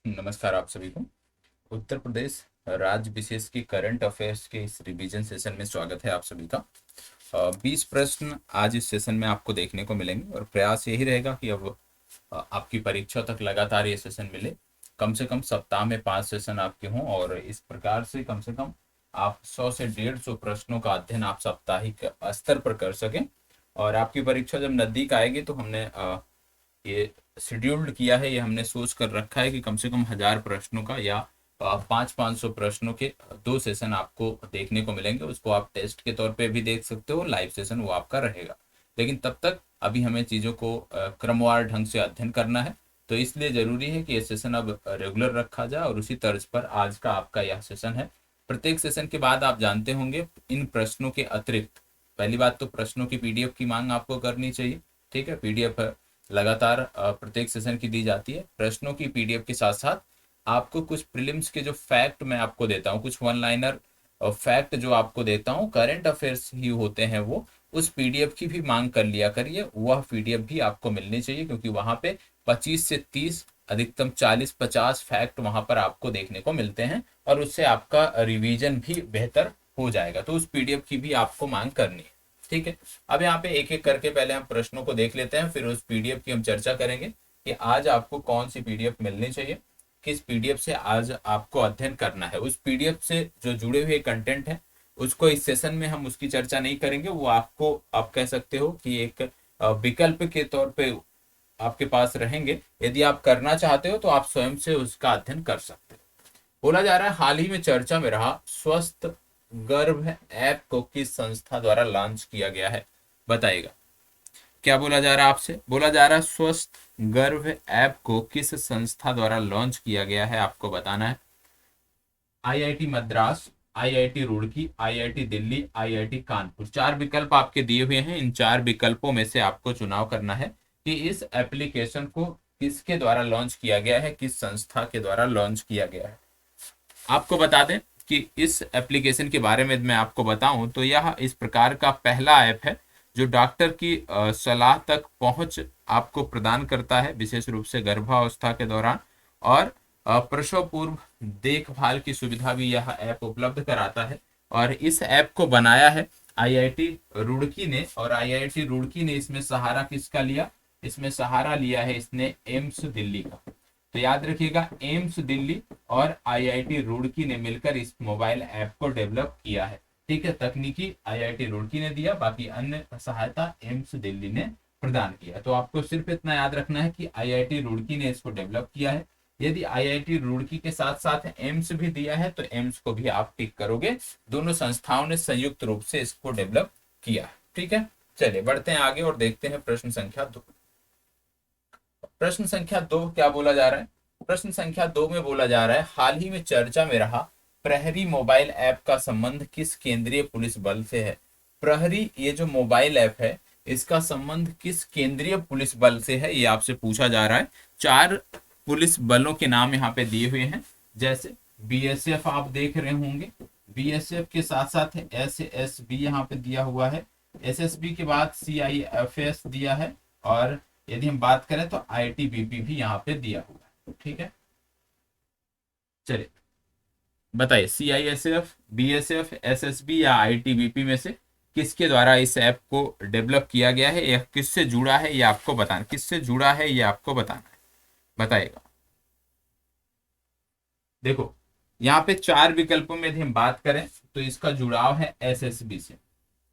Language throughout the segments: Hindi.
नमस्कार आप सभी को। उत्तर प्रदेश राज्य विशेष की करंट अफेयर्स के इस रिवीजन सेशन में स्वागत है आप सभी का। 20 प्रश्न आज इस सेशन में आपको देखने को मिलेंगे और प्रयास यही रहेगा कि अब आपकी परीक्षा तक लगातार ये सेशन मिले। कम से कम सप्ताह में 5 सेशन आपके हों और इस प्रकार से कम आप 100 से 150 प्रश्नों का अध्ययन आप साप्ताहिक स्तर पर कर सकें। और आपकी परीक्षा जब नजदीक आएगी तो हमने ये शेड्यूल्ड किया है, ये हमने सोच कर रखा है कि कम से कम 1000 प्रश्नों का या 500 प्रश्नों के 2 सेशन आपको देखने को मिलेंगे। उसको आप टेस्ट के तौर पे भी देख सकते हो, लाइव सेशन वो आपका रहेगा। लेकिन तब तक अभी हमें चीज़ों को क्रमवार ढंग से अध्ययन करना है, तो इसलिए ज़रूरी है कि ये सेशन अब रेगुलर रखा जाए और उसी तर्ज पर आज का आपका यह सेशन है। प्रत्येक सेशन के बाद आप जानते होंगे इन प्रश्नों के अतिरिक्त पहली बात तो प्रश्नों की पीडीएफ की मांग आपको करनी चाहिए। ठीक है, पीडीएफ लगातार प्रत्येक सेशन की दी जाती है। प्रश्नों की पीडीएफ के साथ साथ आपको कुछ प्रीलिम्स के जो फैक्ट मैं आपको देता हूँ, कुछ वन लाइनर फैक्ट जो आपको देता हूँ, करंट अफेयर्स ही होते हैं वो, उस पीडीएफ की भी मांग कर लिया करिए। वह पीडीएफ भी आपको मिलनी चाहिए क्योंकि वहां पे 25 से 30 अधिकतम 40-50 फैक्ट वहां पर आपको देखने को मिलते हैं और उससे आपका रिवीजन भी बेहतर हो जाएगा। तो उस पीडीएफ की भी आपको मांग करनी है। ठीक है, अब यहाँ पे एक एक करके पहले हम प्रश्नों को देख लेते हैं, फिर उस पीडीएफ की हम चर्चा करेंगे कि आज आपको कौन सी पीडीएफ मिलनी चाहिए, किस पीडीएफ से आज आपको अध्ययन करना है। उस पीडीएफ से जो जुड़े हुए कंटेंट है उसको इस सेशन में हम उसकी चर्चा नहीं करेंगे, वो आपको आप कह सकते हो कि एक विकल्प के तौर पे आपके पास रहेंगे। यदि आप करना चाहते हो तो आप स्वयं से उसका अध्ययन कर सकते हो। बोला जा रहा है हाल ही में चर्चा में रहा स्वस्थ गर्भ ऐप को किस संस्था द्वारा लॉन्च किया गया है, बताइएगा। क्या बोला जा रहा है आपसे? बोला जा रहा है स्वस्थ गर्भ ऐप को किस संस्था द्वारा लॉन्च किया गया है, आपको बताना है। IIT Madras, IIT Roorkee, IIT Delhi, IIT Kanpur, 4 विकल्प आपके दिए हुए हैं। इन 4 विकल्पों में से आपको चुनाव करना है कि इस एप्लीकेशन को किसके द्वारा लॉन्च किया गया है, किस संस्था के द्वारा लॉन्च किया गया है। आपको बता दें कि इस एप्लीकेशन के बारे में मैं आपको बताऊं तो यह इस प्रकार का पहला ऐप है जो डॉक्टर की सलाह तक पहुंच आपको प्रदान करता है, विशेष रूप से गर्भावस्था के दौरान, और प्रसव पूर्व देखभाल की सुविधा भी यह ऐप उपलब्ध कराता है। और इस ऐप को बनाया है आईआईटी रुड़की ने, और आईआईटी रुड़की ने इसमें सहारा किसका लिया? इसमें सहारा लिया है इसने एम्स दिल्ली का। तो याद रखिएगा, एम्स दिल्ली और आईआईटी रुड़की ने मिलकर इस मोबाइल ऐप को डेवलप किया है। ठीक है, तकनीकी आईआईटी रुड़की ने दिया, बाकी अन्य सहायता एम्स दिल्ली ने प्रदान किया। तो आपको सिर्फ इतना याद रखना है कि आईआईटी रुड़की ने इसको डेवलप किया है। यदि आईआईटी रुड़की के साथ साथ एम्स भी दिया है तो एम्स को भी आप टिक करोगे। दोनों संस्थाओं ने संयुक्त रूप से इसको डेवलप किया है। ठीक है, चलिए बढ़ते हैं आगे और देखते हैं प्रश्न संख्या 2। प्रश्न संख्या 2 क्या बोला जा रहा है? प्रश्न संख्या 2 में बोला जा रहा है हाल ही में चर्चा में रहा प्रहरी मोबाइल ऐप का संबंध किस केंद्रीय पुलिस बल से है। प्रहरी ये जो मोबाइल ऐप है इसका संबंध किस केंद्रीय पुलिस बल से है, ये आपसे पूछा जा रहा है। 4 पुलिस बलों के नाम यहाँ पे दिए हुए हैं, जैसे बीएसएफ आप देख रहे होंगे, बीएसएफ के साथ साथ एसएसबी यहाँ पे दिया हुआ है, एसएसबी के बाद सीआईएफएस दिया है, और यदि हम बात करें तो आईटीबीपी भी यहाँ पे दिया हुआ है। ठीक है, चलिए बताइए सीआईएसएफ, बीएसएफ, एसएसबी या आईटीबीपी में से किसके द्वारा इस ऐप को डेवलप किया गया है, या किससे जुड़ा है ये आपको बताना, किससे जुड़ा है ये आपको बताना है, बताइएगा। देखो यहाँ पे 4 विकल्पों में यदि हम बात करें तो इसका जुड़ाव है एसएसबी से।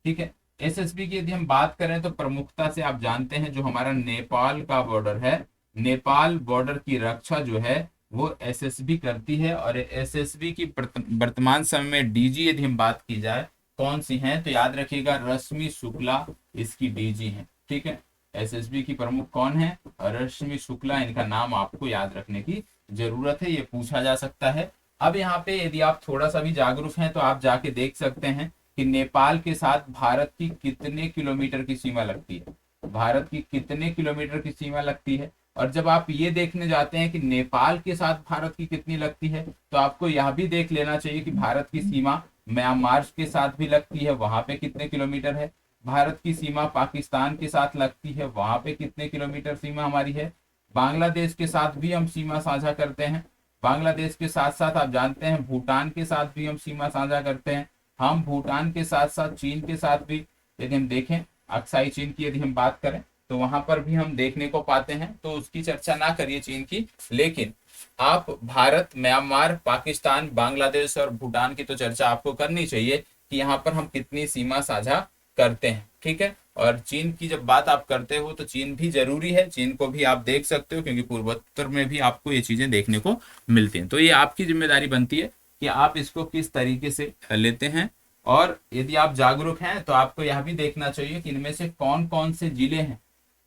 ठीक है, एसएसबी की यदि हम बात करें तो प्रमुखता से आप जानते हैं जो हमारा नेपाल का बॉर्डर है, नेपाल बॉर्डर की रक्षा जो है वो एसएसबी करती है। और एसएसबी की वर्तमान समय में डीजी यदि हम बात की जाए कौन सी हैं तो याद रखिएगा रश्मि शुक्ला इसकी डीजी है। ठीक है, एसएसबी की प्रमुख कौन है? रश्मि शुक्ला, इनका नाम आपको याद रखने की जरूरत है, ये पूछा जा सकता है। अब यहाँ पे यदि आप थोड़ा सा भी जागरूक हैं तो आप जाके देख सकते हैं कि नेपाल के साथ भारत की कितने किलोमीटर की सीमा लगती है, भारत की कितने किलोमीटर की सीमा लगती है। और जब आप ये देखने जाते हैं कि नेपाल के साथ भारत की कितनी लगती है तो आपको यह भी देख लेना चाहिए कि भारत की सीमा म्यांमार के साथ भी लगती है, वहां पे कितने किलोमीटर है। भारत की सीमा पाकिस्तान के साथ लगती है, वहां पे कितने किलोमीटर सीमा हमारी है। बांग्लादेश के साथ भी हम सीमा साझा करते हैं, बांग्लादेश के साथ साथ आप जानते हैं भूटान के साथ भी हम सीमा साझा करते हैं। हम भूटान के साथ साथ चीन के साथ भी यदि हम देखें, अक्साई चीन की यदि हम बात करें तो वहां पर भी हम देखने को पाते हैं, तो उसकी चर्चा ना करिए चीन की, लेकिन आप भारत, म्यांमार, पाकिस्तान, बांग्लादेश और भूटान की तो चर्चा आपको करनी चाहिए कि यहाँ पर हम कितनी सीमा साझा करते हैं। ठीक है, और चीन की जब बात आप करते हो तो चीन भी जरूरी है, चीन को भी आप देख सकते हो क्योंकि पूर्वोत्तर में भी आपको ये चीजें देखने को मिलती हैं। तो ये आपकी जिम्मेदारी बनती है कि आप इसको किस तरीके से लेते हैं, और यदि आप जागरूक हैं तो आपको यह भी देखना चाहिए कि इनमें से कौन कौन से जिले हैं,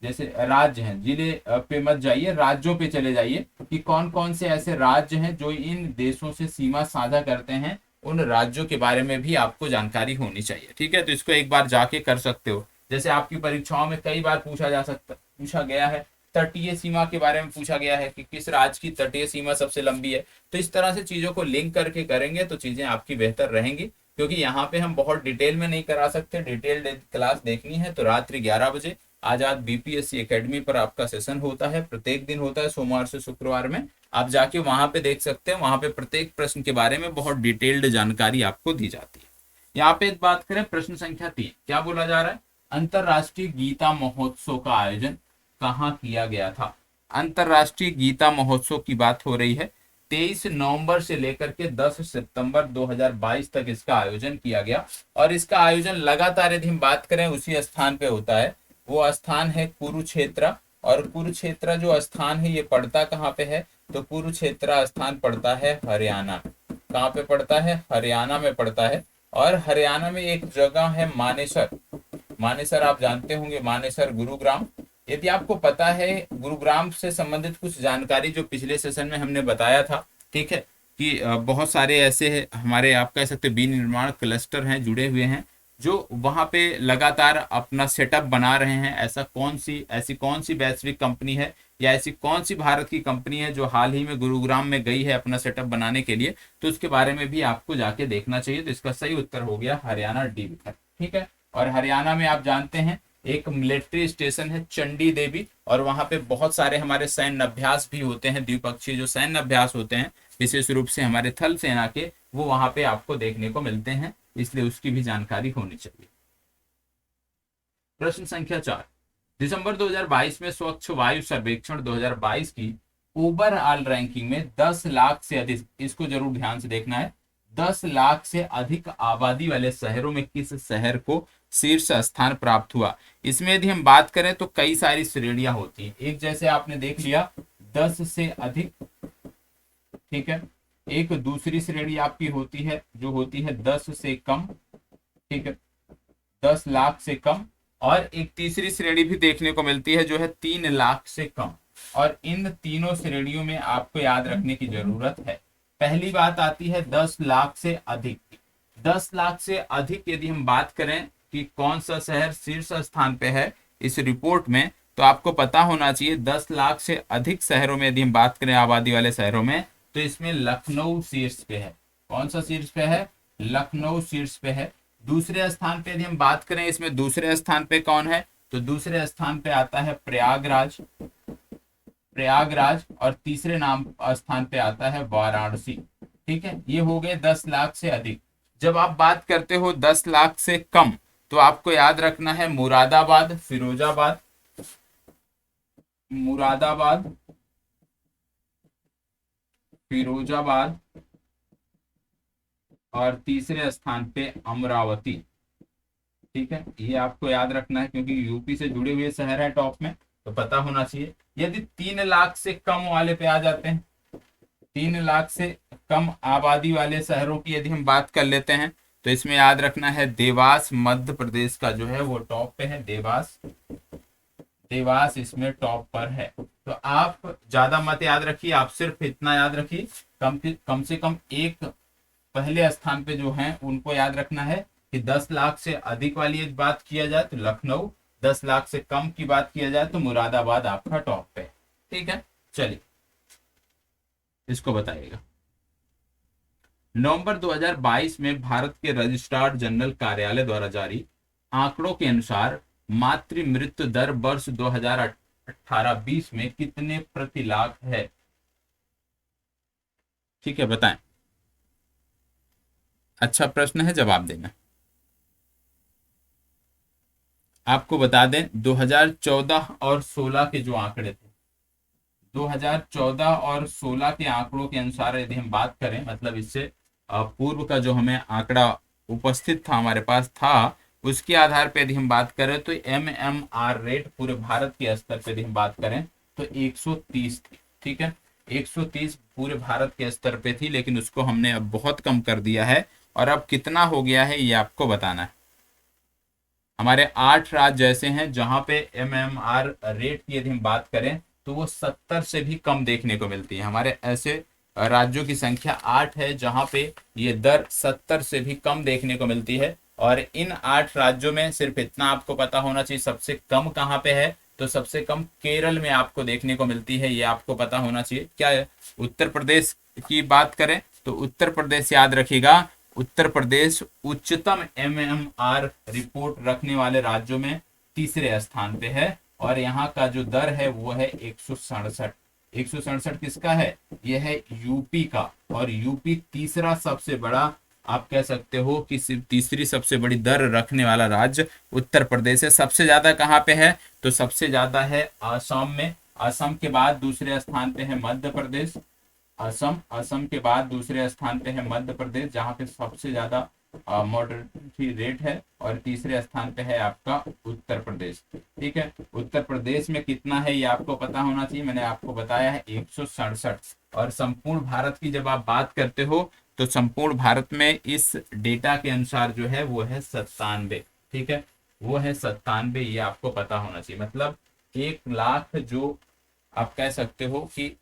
जैसे राज्य हैं, जिले पे मत जाइए, राज्यों पे चले जाइए कि कौन कौन से ऐसे राज्य हैं जो इन देशों से सीमा साझा करते हैं, उन राज्यों के बारे में भी आपको जानकारी होनी चाहिए। ठीक है, तो इसको एक बार जाके कर सकते हो। जैसे आपकी परीक्षाओं में कई बार पूछा गया है, तटीय सीमा के बारे में पूछा गया है कि किस राज्य की तटीय सीमा सबसे लंबी है। तो इस तरह से चीजों को लिंक करके करेंगे तो चीजें आपकी बेहतर रहेंगी, क्योंकि यहाँ पे हम बहुत डिटेल में नहीं करा सकते। डिटेल्ड क्लास देखनी है तो रात्रि 11 बजे आजाद बीपीएससी एकेडमी पर आपका सेशन होता है, प्रत्येक दिन होता है, सोमवार से शुक्रवार में। आप जाके वहां पे देख सकते हैं, वहां पे प्रत्येक प्रश्न के बारे में बहुत डिटेल्ड जानकारी आपको दी जाती है। यहाँ पे एक बात करें, प्रश्न संख्या 3 क्या बोला जा रहा है, अंतरराष्ट्रीय गीता महोत्सव का आयोजन कहाँ किया गया था। अंतरराष्ट्रीय गीता महोत्सव की बात हो रही है। 23 नवंबर से लेकर के 10 सितंबर 2022 तक इसका आयोजन किया गया, और इसका आयोजन लगातार यदि हम बात करें उसी स्थान पे होता है। वो स्थान है कुरुक्षेत्र, और कुरुक्षेत्र जो स्थान है ये पड़ता कहाँ पे है, तो कुरुक्षेत्र स्थान पड़ता है हरियाणा। कहाँ पे पड़ता है, हरियाणा में पड़ता है। और हरियाणा में एक जगह है मानेसर। मानेसर आप जानते होंगे, मानेसर गुरुग्राम। यदि आपको पता है गुरुग्राम से संबंधित कुछ जानकारी जो पिछले सेशन में हमने बताया था, ठीक है, कि बहुत सारे ऐसे हमारे आप कह सकते विनिर्माण क्लस्टर हैं, जुड़े हुए हैं, जो वहां पे लगातार अपना सेटअप बना रहे हैं। ऐसी कौन सी वैश्विक कंपनी है, या ऐसी कौन सी भारत की कंपनी है जो हाल ही में गुरुग्राम में गई है अपना सेटअप बनाने के लिए, तो उसके बारे में भी आपको जाके देखना चाहिए। तो इसका सही उत्तर हो गया हरियाणा डी विकल्प। ठीक है, और हरियाणा में आप जानते हैं एक मिलिट्री स्टेशन है चंडी देवी, और वहां पे बहुत सारे हमारे सैन्य अभ्यास भी होते हैं, द्विपक्षीय जो सैन्य अभ्यास होते हैं विशेष रूप से हमारे थल सेना के, वो वहां पे आपको देखने को मिलते हैं, इसलिए उसकी भी जानकारी होनी चाहिए। प्रश्न संख्या 4, दिसंबर 2022 में स्वच्छ वायु सर्वेक्षण 2022 की ओवरऑल रैंकिंग में 10 लाख से अधिक, इसको जरूर ध्यान से देखना है, 10 लाख से अधिक आबादी वाले शहरों में किस शहर को शीर्ष स्थान प्राप्त हुआ। इसमें यदि हम बात करें तो कई सारी श्रेणियां होती हैं। एक जैसे आपने देख लिया 10 से अधिक, ठीक है, एक दूसरी श्रेणी आपकी होती है जो होती है 10 से कम, ठीक है, 10 लाख से कम, और एक तीसरी श्रेणी भी देखने को मिलती है जो है 3 लाख से कम। और इन तीनों श्रेणियों में आपको याद रखने की जरूरत है। पहली बात आती है 10 लाख से अधिक। 10 लाख से अधिक यदि हम बात करें कि कौन सा शहर शीर्ष स्थान पे है इस रिपोर्ट में, तो आपको पता होना चाहिए 10 लाख से अधिक शहरों में यदि हम बात करें आबादी वाले शहरों में, तो इसमें लखनऊ शीर्ष पे है। कौन सा शीर्ष पे है, लखनऊ शीर्ष पे है। दूसरे स्थान पे यदि हम बात करें, इसमें दूसरे स्थान पे कौन है, तो दूसरे स्थान पे आता है प्रयागराज, प्रयागराज, और तीसरे स्थान पे आता है वाराणसी। ठीक है, ये हो गए 10 लाख से अधिक। जब आप बात करते हो 10 लाख से कम, तो आपको याद रखना है मुरादाबाद, फिरोजाबाद, मुरादाबाद, फिरोजाबाद, और तीसरे स्थान पे अमरावती। ठीक है, ये आपको याद रखना है क्योंकि यूपी से जुड़े हुए शहर है टॉप में, तो पता होना चाहिए। यदि 3 लाख से कम वाले पे आ जाते हैं, 3 लाख से कम आबादी वाले शहरों की यदि हम बात कर लेते हैं, तो इसमें याद रखना है देवास मध्य प्रदेश का जो है वो टॉप पे है। देवास, देवास इसमें टॉप पर है। तो आप ज्यादा मत याद रखिए, आप सिर्फ इतना याद रखिए, कम से कम एक पहले स्थान पे जो है उनको याद रखना है कि 10 लाख से अधिक वाली एक बात किया जाए तो लखनऊ, 10 लाख से कम की बात किया जाए तो मुरादाबाद आपका टॉप पे। ठीक है, चलिए इसको बताइएगा। नवंबर 2022 में भारत के रजिस्ट्रार जनरल कार्यालय द्वारा जारी आंकड़ों के अनुसार मातृ मृत्यु दर वर्ष 2018-20 में कितने प्रति लाख है। ठीक है, बताएं। अच्छा प्रश्न है, जवाब देना। आपको बता दें 2014 और 16 के जो आंकड़े थे, 2014 और 16 के आंकड़ों के अनुसार यदि हम बात करें, मतलब इससे पूर्व का जो हमें आंकड़ा उपस्थित था, हमारे पास था, उसके आधार पर यदि हम बात करें तो MMR रेट पूरे भारत के स्तर पर यदि हम बात करें तो 130 थी। ठीक है, 130 पूरे भारत के स्तर पे थी, लेकिन उसको हमने अब बहुत कम कर दिया है। और अब कितना हो गया है ये आपको बताना है। हमारे 8 राज्य ऐसे हैं जहां पे MMR रेट की यदि हम बात करें तो वो 70 से भी कम देखने को मिलती है। हमारे ऐसे राज्यों की संख्या 8 है जहां पे ये दर 70 से भी कम देखने को मिलती है। और इन 8 राज्यों में सिर्फ इतना आपको पता होना चाहिए, सबसे कम कहाँ पे है, तो सबसे कम केरल में आपको देखने को मिलती है, ये आपको पता होना चाहिए। क्या है? उत्तर प्रदेश की बात करें तो उत्तर प्रदेश याद रखिएगा, उत्तर प्रदेश उच्चतम MMR रिपोर्ट रखने वाले राज्यों में तीसरे स्थान पे है। और यहाँ का जो दर है वो है 167। 167 किसका है? यह है यूपी का। और यूपी तीसरा सबसे बड़ा, आप कह सकते हो कि तीसरी सबसे बड़ी दर रखने वाला राज्य उत्तर प्रदेश है। सबसे ज्यादा कहाँ पे है? तो सबसे ज्यादा है आसाम में। असम के बाद दूसरे स्थान पे है मध्य प्रदेश। असम के बाद दूसरे स्थान पे है मध्य प्रदेश, जहाँ पे सबसे ज्यादा मॉर्टलिटी रेट है। और तीसरे स्थान पे है आपका उत्तर प्रदेश। ठीक है, उत्तर प्रदेश में कितना है ये आपको पता होना चाहिए, मैंने आपको बताया है 167। और संपूर्ण भारत की जब आप बात करते हो तो संपूर्ण भारत में इस डेटा के अनुसार जो है वो है 97। ठीक है, वो है 97, ये आपको पता होना चाहिए। मतलब 1 लाख जो आप कह सकते हो कि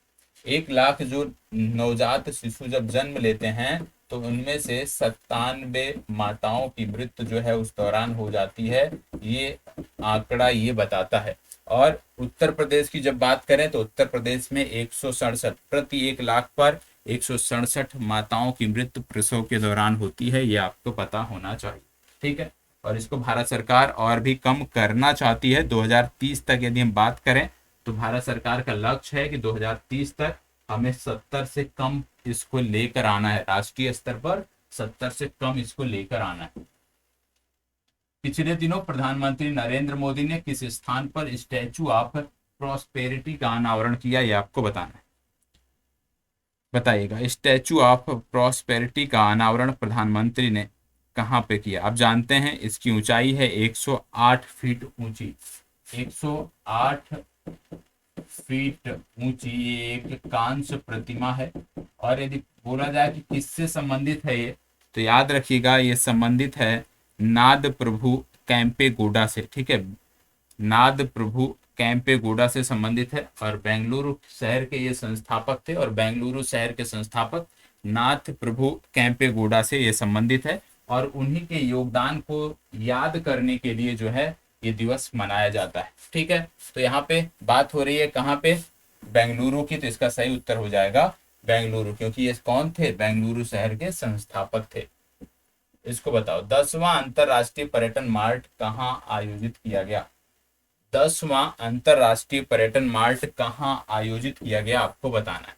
1 लाख जो नवजात शिशु जब जन्म लेते हैं तो उनमें से 97 माताओं की मृत्यु जो है उस दौरान हो जाती है, ये आंकड़ा ये बताता है। और उत्तर प्रदेश की जब बात करें तो उत्तर प्रदेश में 167 प्रति 1 लाख पर 167 माताओं की मृत्यु प्रसव के दौरान होती है, ये आपको पता होना चाहिए। ठीक है, और इसको भारत सरकार और भी कम करना चाहती है। 2030 तक यदि हम बात करें तो भारत सरकार का लक्ष्य है कि 2030 तक हमें 70 से कम इसको लेकर आना है, राष्ट्रीय स्तर पर 70 से कम इसको लेकर आना है। पिछले दिनों प्रधानमंत्री नरेंद्र मोदी ने किस स्थान पर स्टैचू ऑफ प्रॉस्पेरिटी का अनावरण किया, ये आपको बताना है। बताइएगा, स्टैचू ऑफ प्रॉस्पेरिटी का अनावरण प्रधानमंत्री ने कहाँ पे किया? आप जानते हैं इसकी ऊंचाई है 108 फीट ऊंची। 108 फीट ऊंची ये एक कांस्य प्रतिमा है। और यदि बोला जाए कि किससे संबंधित है ये, तो याद रखिएगा ये संबंधित है नाद प्रभु कैंपेगौड़ा से। ठीक है, नाद प्रभु कैंपेगौड़ा से संबंधित है। और बेंगलुरु शहर के ये संस्थापक थे, और बेंगलुरु शहर के संस्थापक नाथ प्रभु कैंपेगौड़ा से ये संबंधित है। और उन्हीं के योगदान को याद करने के लिए जो है ये दिवस मनाया जाता है। ठीक है, तो यहाँ पे बात हो रही है कहाँ पे? बेंगलुरु की। तो इसका सही उत्तर हो जाएगा बेंगलुरु, क्योंकि ये कौन थे? बेंगलुरु शहर के संस्थापक थे। इसको बताओ, 10वां अंतरराष्ट्रीय पर्यटन मार्ट कहाँ आयोजित किया गया? 10वां अंतरराष्ट्रीय पर्यटन मार्ट कहाँ आयोजित किया गया, आपको बताना है।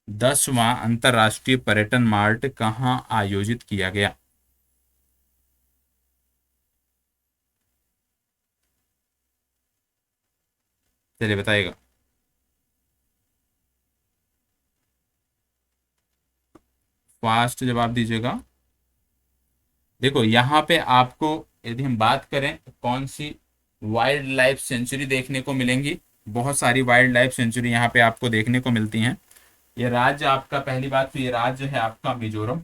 10वां अंतरराष्ट्रीय पर्यटन मार्ट कहाँ आयोजित किया गया? चलिए बताइएगा। फास्ट जवाब दीजिएगा। देखो यहाँ पे आपको यदि हम बात करें तो कौन सी वाइल्ड लाइफ सेंचुरी देखने को मिलेंगी? बहुत सारी वाइल्ड लाइफ सेंचुरी यहाँ पे आपको देखने को मिलती हैं। ये राज्य आपका, पहली बात तो ये राज्य है आपका मिजोरम।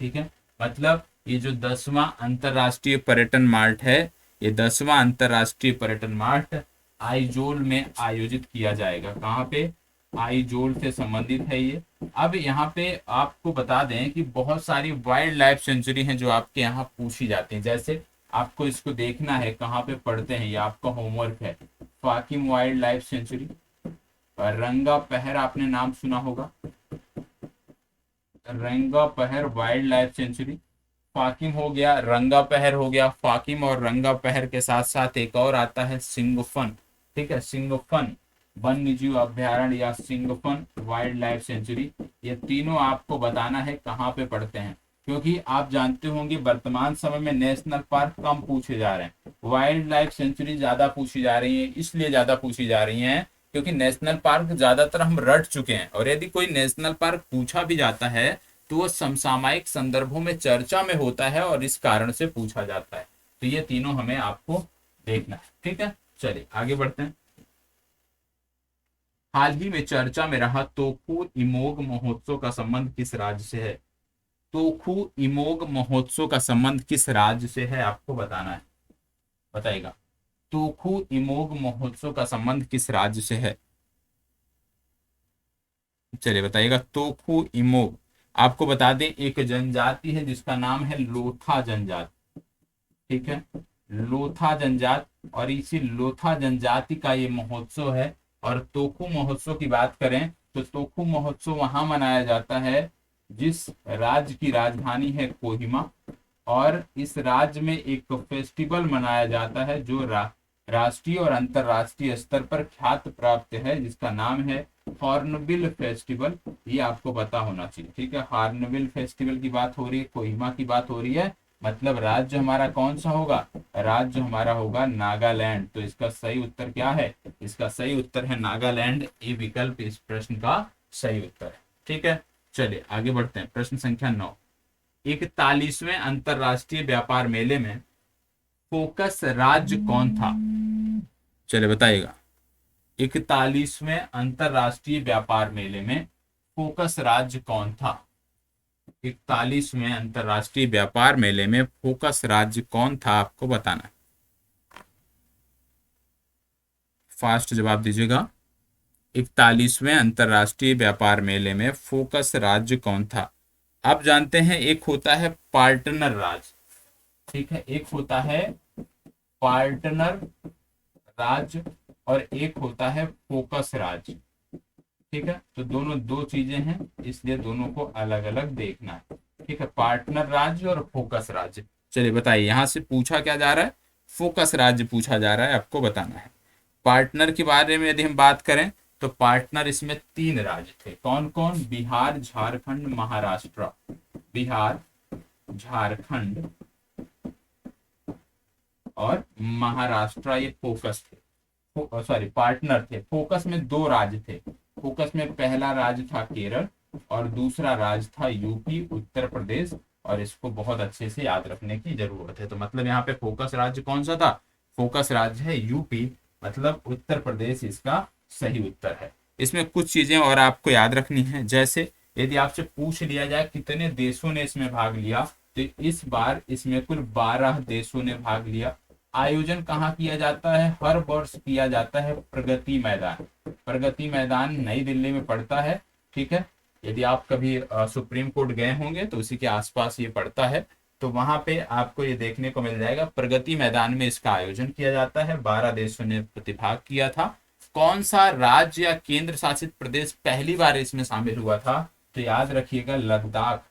ठीक है, मतलब ये जो 10वां अंतरराष्ट्रीय पर्यटन मार्ट है, ये 10वां अंतरराष्ट्रीय पर्यटन मार्ट आइजोल में आयोजित किया जाएगा। कहाँ पे? आइजोल से संबंधित है ये। अब यहाँ पे आपको बता दें कि बहुत सारी वाइल्ड लाइफ सेंचुरी हैं जो आपके यहाँ पूछी जाती हैं। जैसे आपको इसको देखना है कहाँ पे पढ़ते हैं, ये आपका होमवर्क है। फाकिम वाइल्ड लाइफ सेंचुरी, रंगा पहर आपने नाम सुना होगा, रंगा पहर वाइल्ड लाइफ सेंचुरी। फाकिम हो गया, रंगा पहर हो गया। फाकिम और रंगा पहर के साथ साथ एक और आता है सिंगफन। ठीक है, सिंगफन वन्य जीव अभ्यारण्य या सिंगफन वाइल्ड लाइफ सेंचुरी, ये तीनों आपको बताना है कहाँ पे पड़ते हैं, क्योंकि आप जानते होंगे वर्तमान समय में नेशनल पार्क कम पूछे जा रहे हैं, वाइल्ड लाइफ सेंचुरी ज्यादा पूछी जा रही है। इसलिए ज्यादा पूछी जा रही हैं क्योंकि नेशनल पार्क ज्यादातर हम रट चुके हैं, और यदि कोई नेशनल पार्क पूछा भी जाता है तो वो समसामयिक संदर्भों में चर्चा में होता है और इस कारण से पूछा जाता है। तो ये तीनों हमें आपको देखना है, ठीक है। चलिए आगे बढ़ते हैं। हाल ही में चर्चा में रहा तोकू इमोग महोत्सव का संबंध किस राज्य से है? तोकू इमोग महोत्सव का संबंध किस राज्य से है आपको बताना है, बताइएगा। तोकू इमोग महोत्सव का संबंध किस राज्य से है? चलिए बताइएगा। तोकू इमोग आपको बता दें एक जनजाति है जिसका नाम है लोथा जनजाति, ठीक है, लोथा जनजाति। और इसी लोथा जनजाति का ये महोत्सव है। और तोकू महोत्सव की बात करें तो तोकू महोत्सव वहां मनाया जाता है जिस राज्य की राजधानी है कोहिमा, और इस राज्य में एक फेस्टिवल मनाया जाता है जो राष्ट्रीय और अंतरराष्ट्रीय स्तर पर ख्याति प्राप्त है, जिसका नाम है हॉर्नबिल फेस्टिवल। ये आपको पता होना चाहिए, ठीक है। हॉर्नबिल फेस्टिवल की बात हो रही है, कोहिमा की बात हो रही है, मतलब राज्य हमारा कौन सा होगा? राज्य हमारा होगा नागालैंड। तो इसका सही उत्तर क्या है? इसका सही उत्तर है नागालैंड। ए विकल्प इस प्रश्न का सही उत्तर है, ठीक है। चलिए आगे बढ़ते हैं। प्रश्न संख्या 9। 41वें अंतरराष्ट्रीय व्यापार मेले में फोकस राज्य कौन था? चलिए बताइएगा। 41वें अंतरराष्ट्रीय व्यापार मेले में फोकस राज्य कौन था? 41वें अंतरराष्ट्रीय व्यापार मेले में फोकस राज्य कौन था आपको बताना है। फास्ट जवाब दीजिएगा। 41वें अंतरराष्ट्रीय व्यापार मेले में फोकस राज्य कौन था? आप जानते हैं एक होता है पार्टनर राज्य, ठीक है, एक होता है पार्टनर राज्य और एक होता है फोकस राज्य, ठीक है। तो दोनों दो चीजें हैं, इसलिए दोनों को अलग अलग देखना है, ठीक है। पार्टनर राज्य और फोकस राज्य। चलिए बताइए, यहां से पूछा क्या जा रहा है? फोकस राज्य पूछा जा रहा है, आपको बताना है। पार्टनर के बारे में यदि हम बात करें तो पार्टनर इसमें 3 राज्य थे। कौन कौन? बिहार, झारखंड, महाराष्ट्र। बिहार, झारखंड और महाराष्ट्र ये फोकस थे, सॉरी पार्टनर थे। फोकस में 2 राज्य थे। फोकस में पहला राज्य था केरल और दूसरा राज्य था यूपी, उत्तर प्रदेश। और इसको बहुत अच्छे से याद रखने की जरूरत है। तो मतलब यहाँ पे फोकस राज्य कौन सा था? फोकस राज्य है यूपी, मतलब उत्तर प्रदेश इसका सही उत्तर है। इसमें कुछ चीजें और आपको याद रखनी है, जैसे यदि आपसे पूछ लिया जाए कितने देशों ने इसमें भाग लिया, तो इस बार इसमें कुल 12 देशों ने भाग लिया। आयोजन कहाँ किया जाता है? हर वर्ष किया जाता है प्रगति मैदान। प्रगति मैदान नई दिल्ली में पड़ता है, ठीक है। यदि आप कभी सुप्रीम कोर्ट गए होंगे तो उसी के आसपास ये पड़ता है, तो वहां पे आपको ये देखने को मिल जाएगा। प्रगति मैदान में इसका आयोजन किया जाता है। 12 देशों ने प्रतिभाग किया था। कौन सा राज्य या केंद्र शासित प्रदेश पहली बार इसमें शामिल हुआ था? तो याद रखिएगा, लद्दाख,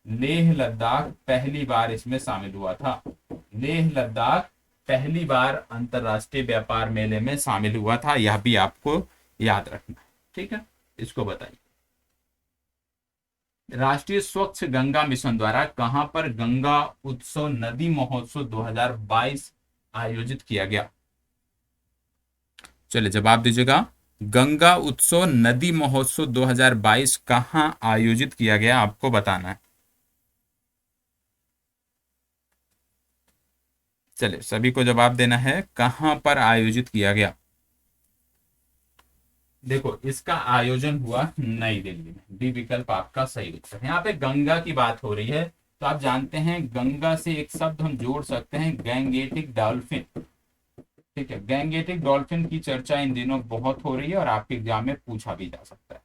लेह लद्दाख पहली बार इसमें शामिल हुआ था। लेह लद्दाख पहली बार अंतरराष्ट्रीय व्यापार मेले में शामिल हुआ था, यह भी आपको याद रखना है, ठीक है। इसको बताइए। राष्ट्रीय स्वच्छ गंगा मिशन द्वारा कहां पर गंगा उत्सव नदी महोत्सव 2022 आयोजित किया गया? चलिए जवाब दीजिएगा। गंगा उत्सव नदी महोत्सव 2022 कहां आयोजित किया गया आपको बताना है। चलिए सभी को जवाब देना है, कहां पर आयोजित किया गया। देखो इसका आयोजन हुआ नई दिल्ली में। डी विकल्प आपका सही उत्तर है। यहाँ पे गंगा की बात हो रही है, तो आप जानते हैं गंगा से एक शब्द हम जोड़ सकते हैं, गैंगेटिक डॉल्फिन, ठीक है। गैंगेटिक डॉल्फिन की चर्चा इन दिनों बहुत हो रही है और आपके एग्जाम में पूछा भी जा सकता है।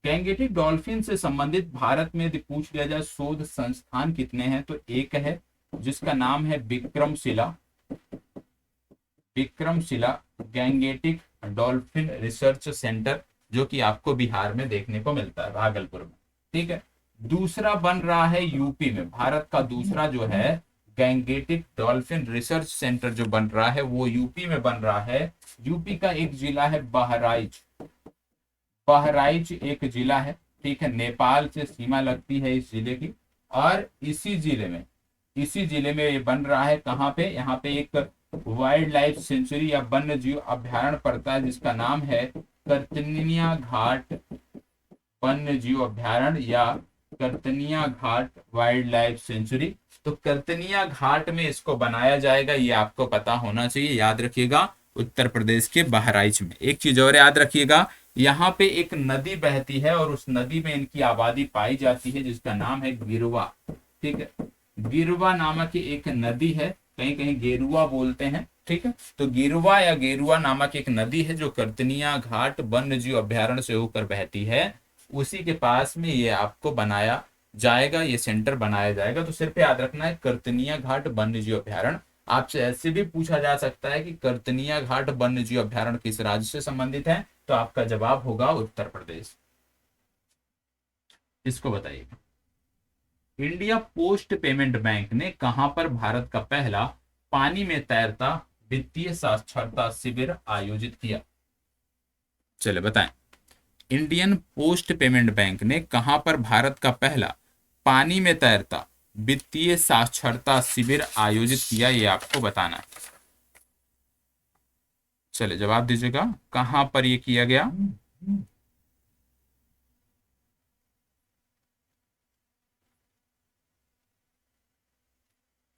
गैंगेटिक डॉल्फिन से संबंधित भारत में यदि पूछ लिया जाए शोध संस्थान कितने हैं, तो एक है जिसका नाम है Vikramshila. Vikramshila Gangetic dolphin research centre, जो कि आपको बिहार में देखने को मिलता है, भागलपुर में, ठीक है। दूसरा बन रहा है यूपी में। भारत का दूसरा जो है गैंगेटिक डॉल्फिन रिसर्च सेंटर जो बन रहा है वो यूपी में बन रहा है। यूपी का एक जिला है बहराइच। बहराइच एक जिला है, ठीक है, नेपाल से सीमा लगती है इस जिले की। और इसी जिले में ये बन रहा है। कहाँ पे? यहाँ पे एक वाइल्ड लाइफ सेंचुरी या वन्य जीव अभ्यारण्य पड़ता है जिसका नाम है कर्तनिया घाट वन्य जीव अभ्यारण्य या कर्तनिया घाट वाइल्ड लाइफ सेंचुरी। तो कर्तनिया घाट में इसको बनाया जाएगा, ये आपको पता होना चाहिए, याद रखिएगा। उत्तर प्रदेश के बहराइच में। एक चीज और याद रखिएगा, यहाँ पे एक नदी बहती है और उस नदी में इनकी आबादी पाई जाती है जिसका नाम है गिरवा। ठीक है, गिरवा नामक एक नदी है, कहीं कहीं गेरुआ बोलते हैं। ठीक है, तो गिरवा या गेरुआ नामक एक नदी है जो कर्तनिया घाट वन्य जीव अभ्यारण्य से होकर बहती है। उसी के पास में ये आपको बनाया जाएगा, ये सेंटर बनाया जाएगा। तो सिर्फ याद रखना है कर्तनिया घाट वन्य जीव अभ्यारण्य। आपसे ऐसे भी पूछा जा सकता है कि कर्तनिया घाट वन्य जीव अभ्यारण्य किस राज्य से संबंधित है, तो आपका जवाब होगा उत्तर प्रदेश। इसको बताइएगा। इंडिया पोस्ट पेमेंट बैंक ने कहां पर भारत का पहला पानी में तैरता वित्तीय साक्षरता शिविर आयोजित किया? चले बताएं। इंडियन पोस्ट पेमेंट बैंक ने कहां पर भारत का पहला पानी में तैरता वित्तीय साक्षरता शिविर आयोजित किया, ये आपको बताना है। चले जवाब दीजिएगा, कहां पर ये किया गया?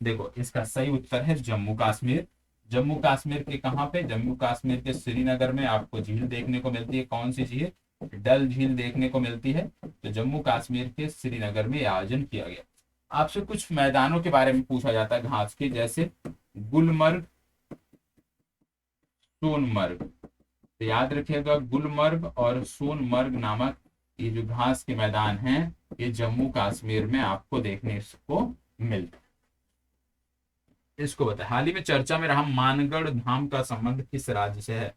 देखो, इसका सही उत्तर है जम्मू कश्मीर। जम्मू कश्मीर के कहां पे? जम्मू कश्मीर के श्रीनगर में आपको झील देखने को मिलती है। कौन सी झील? डल झील देखने को मिलती है। तो जम्मू कश्मीर के श्रीनगर में आयोजन किया गया। आपसे कुछ मैदानों के बारे में पूछा जाता है घास के, जैसे गुलमर्ग, सोनमर्ग। तो याद रखिएगा, गुलमर्ग और सोनमर्ग नामक ये जो घास के मैदान हैं, ये जम्मू कश्मीर में आपको देखने को मिलते हैं। इसको बताए, हाल ही में चर्चा में रहा मानगढ़ धाम का संबंध किस राज्य से है?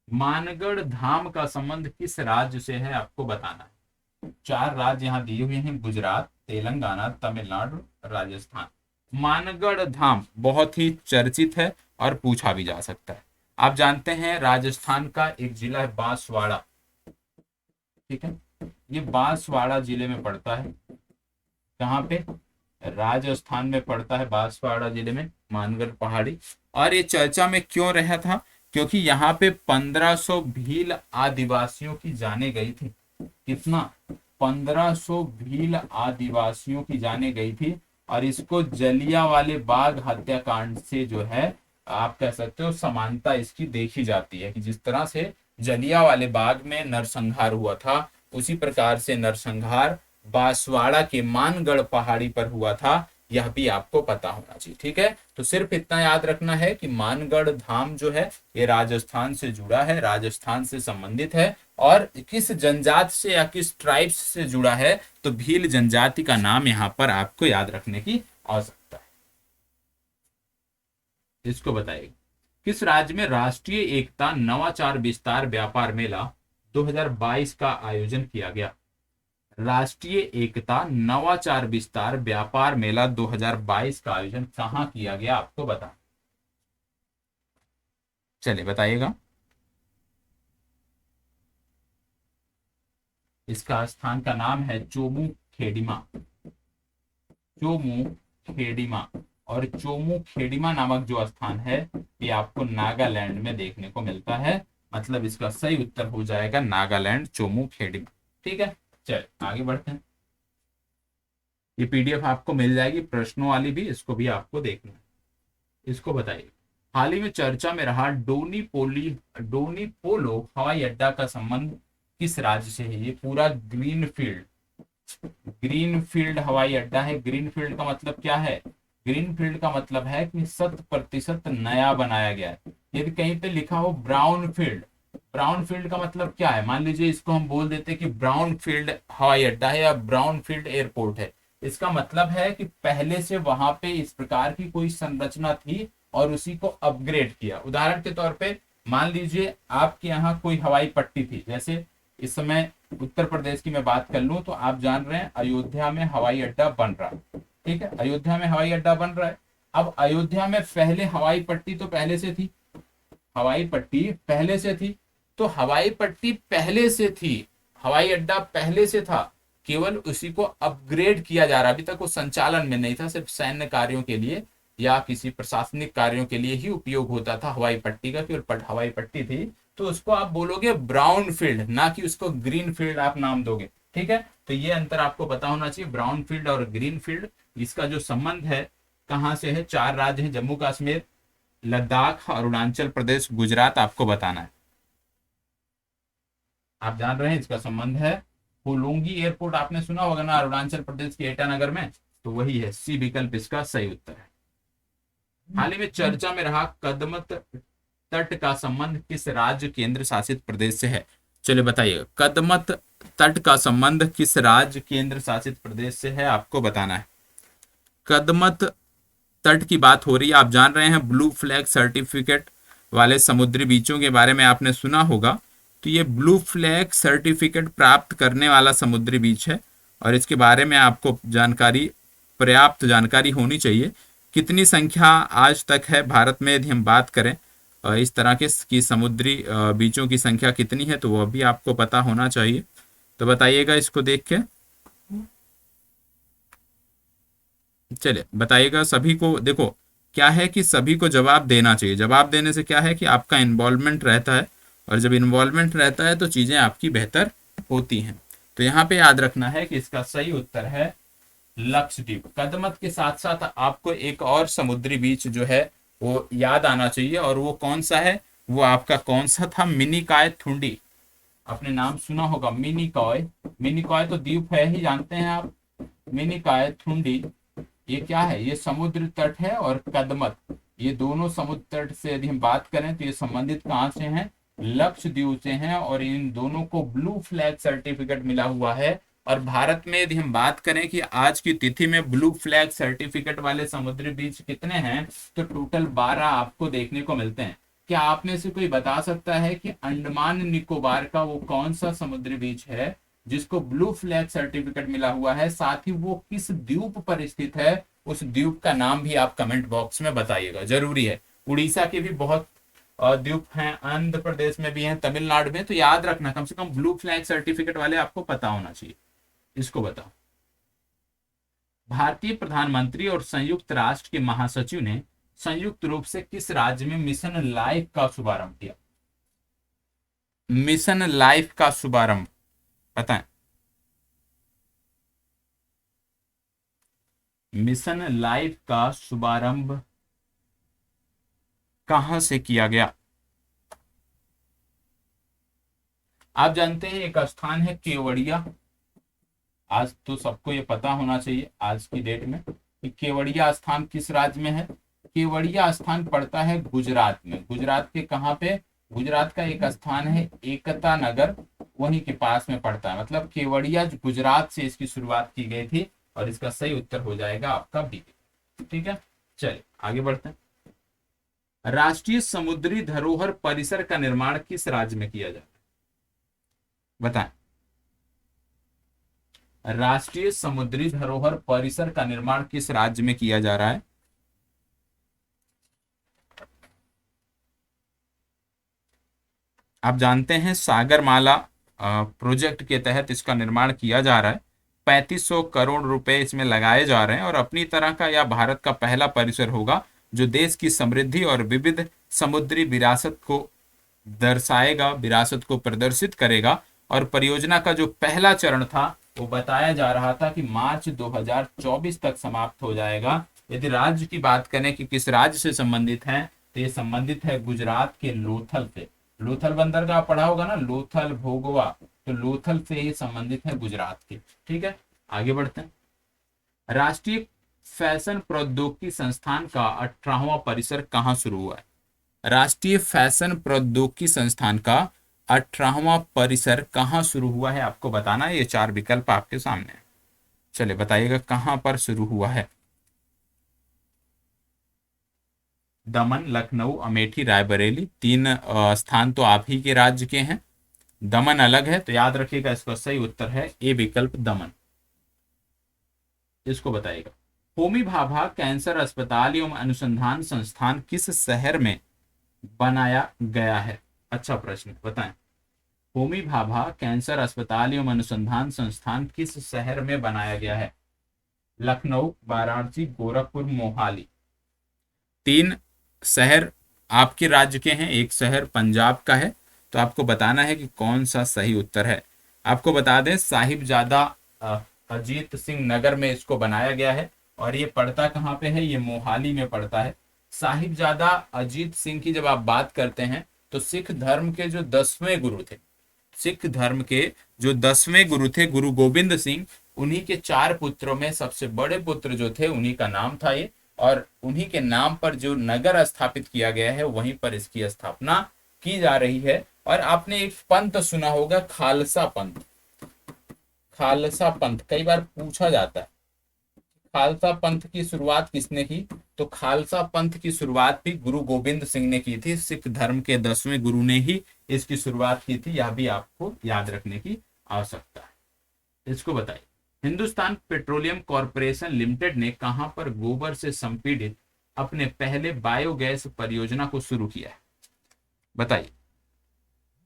मानगढ़ धाम का संबंध किस राज्य से है, आपको बताना है। 4 राज्य यहाँ दिए हुए हैं, गुजरात, तेलंगाना, तमिलनाडु, राजस्थान। मानगढ़ धाम बहुत ही चर्चित है और पूछा भी जा सकता है। आप जानते हैं राजस्थान का एक जिला है बांसवाड़ा। ठीक है, ये बांसवाड़ा जिले में पड़ता है। कहाँ पे? राजस्थान में पड़ता है, बांसवाड़ा जिले में, मानगढ़ पहाड़ी। और ये चर्चा में क्यों रहा था? क्योंकि यहाँ पे 1500 भील आदिवासियों की जाने गई थी। कितना? 1500 भील आदिवासियों की जाने गई थी। और इसको जलियांवाले बाग हत्याकांड से जो है, आप कह सकते हो समानता इसकी देखी जाती है कि जिस तरह से जलियांवाले बाग में नरसंहार हुआ था, उसी प्रकार से नरसंहार बांसवाड़ा के मानगढ़ पहाड़ी पर हुआ था। यह भी आपको पता होना चाहिए। ठीक है, तो सिर्फ इतना याद रखना है कि मानगढ़ धाम जो है ये राजस्थान से जुड़ा है, राजस्थान से संबंधित है। और किस जनजाति से या किस ट्राइब्स से जुड़ा है, तो भील जनजाति का नाम यहां पर आपको याद रखने की आवश्यकता है। इसको बताइए, किस राज्य में राष्ट्रीय एकता नवाचार विस्तार व्यापार मेला 2022 का आयोजन किया गया? राष्ट्रीय एकता नवाचार विस्तार व्यापार मेला 2022 का आयोजन कहां किया गया, आपको बता। चलिए बताइएगा। इसका स्थान का नाम है चोमू खेडिमा। चोमू खेडिमा। और चोमू खेडिमा नामक जो स्थान है, ये आपको नागालैंड में देखने को मिलता है। मतलब इसका सही उत्तर हो जाएगा नागालैंड, चोमू खेडिमा। ठीक है, चल आगे बढ़ते हैं। ये पीडीएफ आपको मिल जाएगी प्रश्नों वाली भी, इसको भी आपको देखना है। इसको बताइए, हाल ही में चर्चा में रहा डोनी पोलो हवाई अड्डा का संबंध किस राज्य से है? ये पूरा ग्रीनफील्ड हवाई अड्डा है। ग्रीनफील्ड का मतलब क्या है? ग्रीनफील्ड का मतलब है कि 100% नया बनाया गया है। यदि कहीं पे लिखा हो ब्राउनफील्ड, ब्राउनफील्ड का मतलब क्या है? मान लीजिए इसको हम बोल देते कि ब्राउनफील्ड हवाई अड्डा है या ब्राउनफील्ड एयरपोर्ट है। इसका मतलब है कि पहले से वहां पे इस प्रकार की कोई संरचना थी और उसी को अपग्रेड किया। उदाहरण के तौर पे मान लीजिए आपके यहाँ कोई हवाई पट्टी थी, जैसे इस समय उत्तर प्रदेश की मैं बात कर लूं तो आप जान रहे हैं अयोध्या में हवाई अड्डा बन रहा है। ठीक है, अयोध्या में हवाई अड्डा बन रहा है। अब अयोध्या में पहले हवाई पट्टी तो पहले से थी, हवाई पट्टी पहले से थी। तो हवाई पट्टी पहले से थी, हवाई अड्डा पहले से था, केवल उसी को अपग्रेड किया जा रहा, अभी तक वो संचालन में नहीं था, सिर्फ सैन्य कार्यों के लिए या किसी प्रशासनिक कार्यों के लिए ही उपयोग होता था हवाई पट्टी का, केवल हवाई पट्टी थी। तो उसको आप बोलोगे ब्राउन फील्ड, ना कि उसको ग्रीन फील्ड आप नाम दोगे। ठीक है, तो ये अंतर आपको पता होना चाहिए, ब्राउन फील्ड और ग्रीन फील्ड। इसका जो संबंध है कहाँ से है, 4 राज्य हैं, जम्मू कश्मीर, लद्दाख, अरुणाचल प्रदेश, गुजरात, आपको बताना है। आप जान रहे हैं इसका संबंध है। होलोंगी एयरपोर्ट आपने सुना होगा ना, अरुणाचल प्रदेश के ईटानगर में, तो वही है, सी विकल्प इसका सही उत्तर है। हाल ही में चर्चा में रहा कदमत तट का संबंध किस राज्य केंद्र शासित प्रदेश से है? चलिए बताइए, कदमत तट का संबंध किस राज्य केंद्र शासित प्रदेश से है, आपको बताना है। कदमत तट की बात हो रही है, आप जान रहे हैं ब्लू फ्लैग सर्टिफिकेट वाले समुद्री बीचों के बारे में आपने सुना होगा। तो ये ब्लू फ्लैग सर्टिफिकेट प्राप्त करने वाला समुद्री बीच है, और इसके बारे में आपको जानकारी, पर्याप्त जानकारी होनी चाहिए। कितनी संख्या आज तक है भारत में, यदि हम बात करें इस तरह के की समुद्री बीचों की संख्या कितनी है, तो वह भी आपको पता होना चाहिए। तो बताइएगा इसको देख के, चलिए बताइएगा सभी को। देखो क्या है कि सभी को जवाब देना चाहिए, जवाब देने से क्या है कि आपका इन्वॉल्वमेंट रहता है, और जब इन्वॉल्वमेंट रहता है तो चीजें आपकी बेहतर होती हैं। तो यहाँ पे याद रखना है कि इसका सही उत्तर है लक्षद्वीप। कदमत के साथ साथ आपको एक और समुद्री बीच जो है वो याद आना चाहिए, और वो कौन सा है, वो आपका कौन सा था, मिनिकॉय थुंडी। आपने नाम सुना होगा मिनिकॉय, मिनिकॉय तो द्वीप है ही, जानते हैं आप। मिनिकॉय थुंडी ये क्या है, ये समुद्र तट है, और कदमत, ये दोनों समुद्र तट से यदि हम बात करें तो ये संबंधित कहाँ से हैं, लक्षद्वीप से हैं, और इन दोनों को ब्लू फ्लैग सर्टिफिकेट मिला हुआ है। और भारत में यदि हम बात करें कि आज की तिथि में ब्लू फ्लैग सर्टिफिकेट वाले समुद्री बीच कितने हैं, तो टोटल 12 आपको देखने को मिलते हैं। क्या आप में से कोई बता सकता है कि अंडमान निकोबार का वो कौन सा समुद्री बीच है जिसको ब्लू फ्लैग सर्टिफिकेट मिला हुआ है, साथ ही वो किस द्वीप पर स्थित है, उस द्वीप का नाम भी आप कमेंट बॉक्स में बताइएगा, जरूरी है। उड़ीसा के भी बहुत द्वीप हैं, आंध्र प्रदेश में भी हैं, तमिलनाडु में, तो याद रखना कम से कम ब्लू फ्लैग सर्टिफिकेट वाले आपको पता होना चाहिए। इसको बताओ, भारतीय प्रधानमंत्री और संयुक्त राष्ट्र के महासचिव ने संयुक्त रूप से किस राज्य में मिशन लाइफ का शुभारंभ किया? मिशन लाइफ का शुभारंभ बताएं। मिशन लाइफ का शुभारंभ कहां से किया गया? आप जानते हैं एक स्थान है केवड़िया, आज तो सबको ये पता होना चाहिए आज की डेट में कि केवड़िया स्थान किस राज्य में है। केवड़िया स्थान पड़ता है गुजरात में। गुजरात के कहाँ पे, गुजरात का एक स्थान है एकता नगर, वहीं के पास में पड़ता है। मतलब केवड़िया गुजरात से इसकी शुरुआत की गई थी, और इसका सही उत्तर हो जाएगा आपका बी। ठीक है, चलिए आगे बढ़ते हैं। राष्ट्रीय समुद्री धरोहर परिसर का निर्माण किस राज्य में किया जाता है, बताएं। राष्ट्रीय समुद्री धरोहर परिसर का निर्माण किस राज्य में किया जा रहा है? आप जानते हैं सागरमाला प्रोजेक्ट के तहत इसका निर्माण किया जा रहा है। 3500 करोड़ रुपए इसमें लगाए जा रहे हैं, और अपनी तरह का यह भारत का पहला परिसर होगा जो देश की समृद्धि और विविध समुद्री विरासत को दर्शाएगा, विरासत को प्रदर्शित करेगा। और परियोजना का जो पहला चरण था वो बताया जा रहा था कि मार्च 2024 तक समाप्त हो जाएगा। यदि राज्य की बात करें कि किस राज्य से संबंधित है, तो ये संबंधित है गुजरात के लोथल से। लोथल बंदरगाह पढ़ा होगा ना, लोथल भोगवा, तो लोथल से ये संबंधित है गुजरात के। ठीक है, आगे बढ़ते हैं। राष्ट्रीय फैशन प्रौद्योगिकी संस्थान का 18वां परिसर कहाँ शुरू हुआ है? राष्ट्रीय फैशन प्रौद्योगिकी संस्थान का 18वां परिसर कहाँ शुरू हुआ है, आपको बताना है। ये 4 विकल्प आपके सामने है, चलिए बताइएगा कहाँ पर शुरू हुआ है। दमन, लखनऊ, अमेठी, रायबरेली, 3 स्थान तो आप ही के राज्य के हैं। दमन अलग है, तो याद रखिएगा इसका सही उत्तर है ए विकल्प, दमन। इसको बताइएगा, होमी भाभा कैंसर अस्पताल एवं अनुसंधान संस्थान किस शहर में बनाया गया है? अच्छा प्रश्न, बताएं। होमी भाभा कैंसर अस्पताल एवं अनुसंधान संस्थान किस शहर में बनाया गया है? लखनऊ, वाराणसी, गोरखपुर, मोहाली। तीन शहर आपके राज्य के हैं, एक शहर पंजाब का है, तो आपको बताना है कि कौन सा सही उत्तर है। आपको बता दें साहिबजादा अजीत सिंह नगर में इसको बनाया गया है, और ये पड़ता कहाँ पे है? ये मोहाली में पड़ता है। साहिबजादा अजीत सिंह की जब आप बात करते हैं तो सिख धर्म के जो 10वें गुरु थे, सिख धर्म के जो 10वें गुरु थे, गुरु गोविंद सिंह, उन्हीं के 4 पुत्रों में सबसे बड़े पुत्र जो थे उन्हीं का नाम था ये, और उन्हीं के नाम पर जो नगर स्थापित किया गया है वहीं पर इसकी स्थापना की जा रही है। और आपने एक पंथ सुना होगा, खालसा पंथ। खालसा पंथ कई बार पूछा जाता है, खालसा पंथ की शुरुआत किसने की? तो खालसा पंथ की शुरुआत भी गुरु गोविंद सिंह ने की थी। सिख धर्म के 10वें गुरु ने ही इसकी शुरुआत की थी, यह भी आपको याद रखने की आवश्यकता है। इसको बताइए, हिंदुस्तान पेट्रोलियम कॉरपोरेशन लिमिटेड ने कहां पर गोबर से संपीड़ित अपने पहले बायोगैस परियोजना को शुरू किया है? बताइए।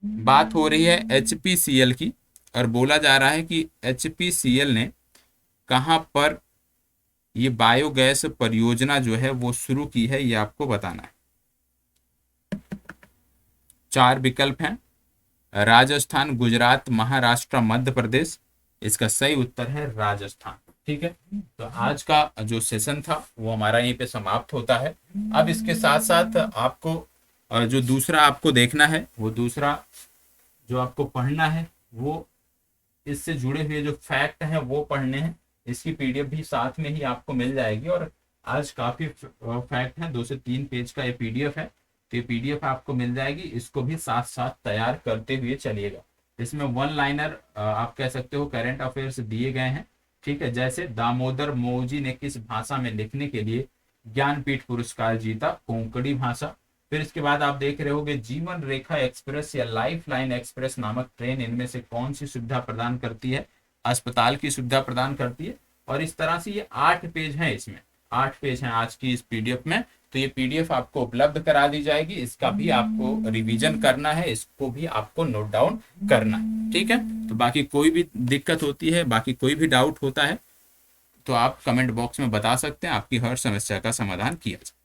बात हो रही है एचपीसीएल की, और बोला जा रहा है कि एचपीसीएल ने कहां पर ये बायोगैस परियोजना जो है वो शुरू की है, ये आपको बताना है। 4 विकल्प हैं, राजस्थान, गुजरात, महाराष्ट्र, मध्य प्रदेश। इसका सही उत्तर है राजस्थान। ठीक है, तो आज का जो सेशन था वो हमारा यहीं पे समाप्त होता है। अब इसके साथ साथ आपको जो दूसरा आपको देखना है, वो दूसरा जो आपको पढ़ना है वो इससे जुड़े हुए जो फैक्ट हैं वो पढ़ने हैं। इसकी पीडीएफ भी साथ में ही आपको मिल जाएगी, और आज काफी फैक्ट हैं, 2 से 3 पेज का ये पीडीएफ है, तो ये पीडीएफ आपको मिल जाएगी। इसको भी साथ साथ तैयार करते हुए चलिएगा। इसमें 1 लाइनर आप कह सकते हो करंट अफेयर्स दिए गए हैं। ठीक है, जैसे दामोदर मौजी ने किस भाषा में लिखने के लिए ज्ञानपीठ पुरस्कार जीता? कोंकणी भाषा। फिर इसके बाद आप देख रहे होगे जीवन रेखा एक्सप्रेस या लाइफ लाइन एक्सप्रेस नामक ट्रेन इनमें से कौन सी सुविधा प्रदान करती है? अस्पताल की सुविधा प्रदान करती है। और इस तरह से ये 8 पेज हैं, इसमें 8 पेज हैं आज की इस पीडीएफ में। तो ये पीडीएफ आपको उपलब्ध करा दी जाएगी, इसका भी आपको रिवीजन करना है, इसको भी आपको नोट डाउन करना है। ठीक है, तो बाकी कोई भी दिक्कत होती है, बाकी कोई भी डाउट होता है तो आप कमेंट बॉक्स में बता सकते हैं, आपकी हर समस्या का समाधान किया जाए।